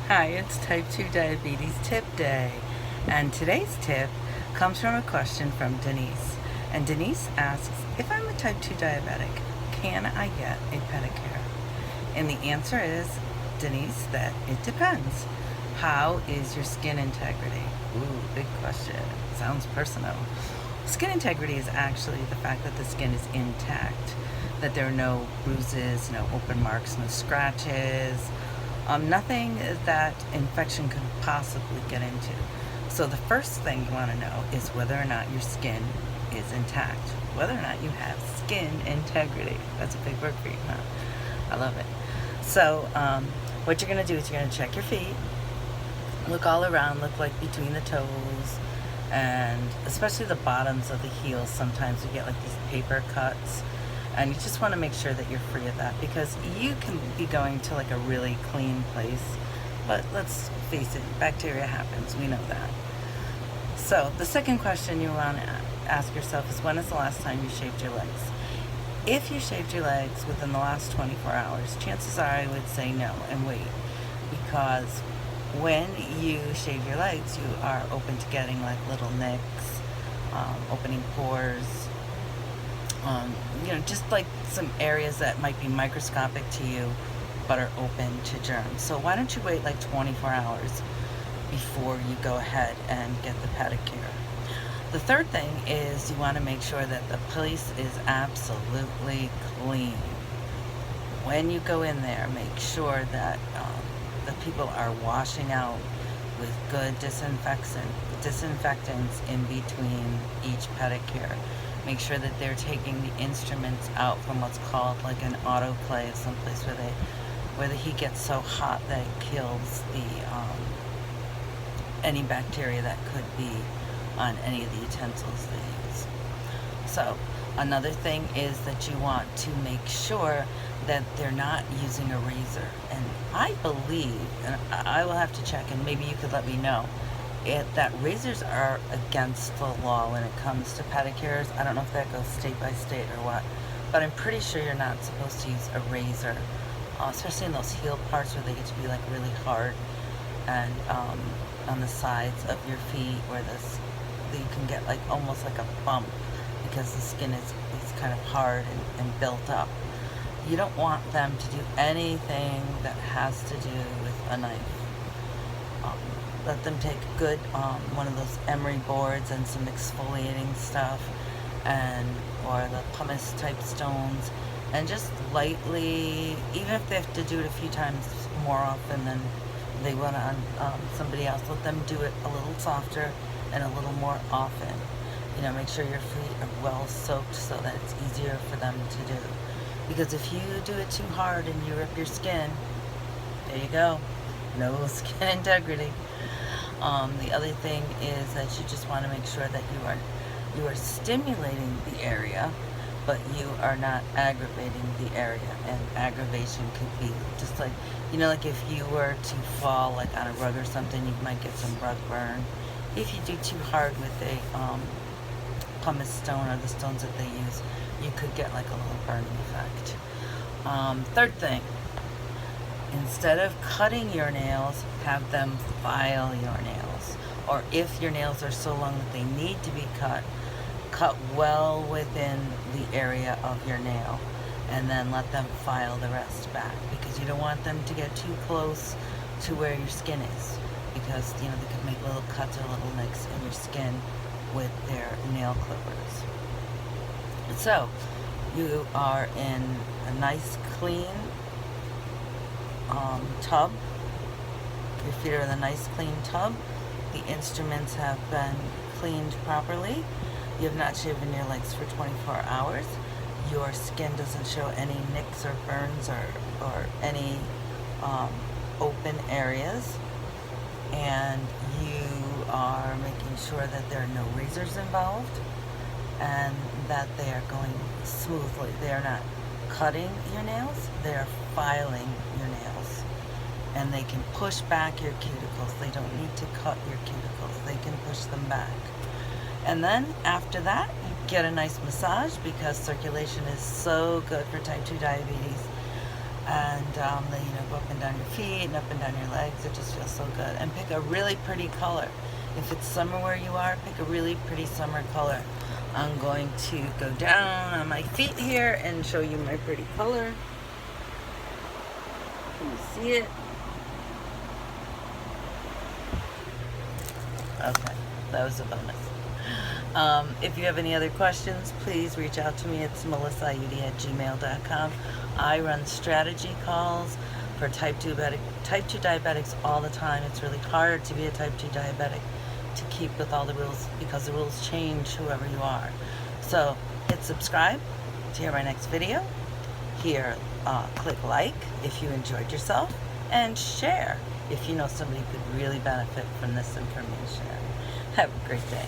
Hi, it's type 2 diabetes tip day, and today's tip comes from a question from Denise. And Denise asks, if I'm a type 2 diabetic, can I get a pedicure? And the answer is, Denise, that it depends. How is your skin integrity? Ooh, big question. Sounds personal. Skin integrity is actually the fact that the skin is intact, that there are no bruises, no open marks, no scratches, nothing that infection could possibly get into. So the first thing you want to know is whether or not your skin is intact, whether or not you have skin integrity. That's a big word for you, huh? I love it. So what you're going to do is you're going to check your feet, look all around, look like between the toes, and especially the bottoms of the heels. Sometimes you get like these paper cuts, and you just want to make sure that you're free of that, because you can be going to like a really clean place, but let's face it, bacteria happens, we know that. So the second question you want to ask yourself is, when is the last time you shaved your legs? If you shaved your legs within the last 24 hours, chances are I would say no and wait, because when you shave your legs, you are open to getting like little nicks, opening pores, just like some areas that might be microscopic to you but are open to germs. So why don't you wait like 24 hours before you go ahead and get the pedicure? The third thing is you want to make sure that the place is absolutely clean. When you go in there, make sure that the people are washing out with good disinfectants in between each pedicure. Make sure that they're taking the instruments out from what's called like an autoclave, someplace where the heat gets so hot that it kills any bacteria that could be on any of the utensils they use. So another thing is that you want to make sure that they're not using a razor. And I believe, and I will have to check, and maybe you could let me know, that razors are against the law when it comes to pedicures. I don't know if that goes state by state or what, but I'm pretty sure you're not supposed to use a razor, especially in those heel parts where they get to be like really hard, and on the sides of your feet where you can get like almost like a bump because the skin is kind of hard and built up. You don't want them to do anything that has to do with a knife. Let them take good one of those emery boards and some exfoliating stuff, or the pumice type stones, and just lightly, even if they have to do it a few times more often than they want on somebody else, let them do it a little softer and a little more often. Make sure your feet are well soaked so that it's easier for them to do. Because if you do it too hard and you rip your skin, there you go, no skin integrity. The other thing is that you just want to make sure that you are stimulating the area, but you are not aggravating the area. And aggravation could be just like, like if you were to fall like on a rug or something, you might get some rug burn. If you do too hard with a pumice stone or the stones that they use, you could get like a little burning effect. Third thing, instead of cutting your nails, have them file your nails. Or if your nails are so long that they need to be cut well within the area of your nail, and then let them file the rest back, because you don't want them to get too close to where your skin is, because they could make little cuts or little nicks in your skin with their nail clippers. So you are in a nice clean tub. Your feet are in a nice clean tub. The instruments have been cleaned properly. You have not shaven your legs for 24 hours. Your skin doesn't show any nicks or burns or any open areas. And you are making sure that there are no razors involved and that they are going smoothly. They are not cutting your nails, they are filing your nails. And they can push back your cuticles. They don't need to cut your cuticles. They can push them back. And then after that, you get a nice massage, because circulation is so good for type 2 diabetes. and then, you know, go up and down your feet and up and down your legs. It just feels so good. And pick a really pretty color. If it's summer where you are, pick a really pretty summer color. I'm going to go down on my feet here and show you my pretty color. Can you see it? Okay, that was a bonus. If you have any other questions, please reach out to me. It's melissaiudi@gmail.com. I run strategy calls for type 2 diabetics all the time. It's really hard to be a type 2 diabetic, to keep with all the rules, because the rules change whoever you are. So hit subscribe to hear my next video. Here, click like if you enjoyed yourself, and share if you know somebody could really benefit from this information. Have a great day.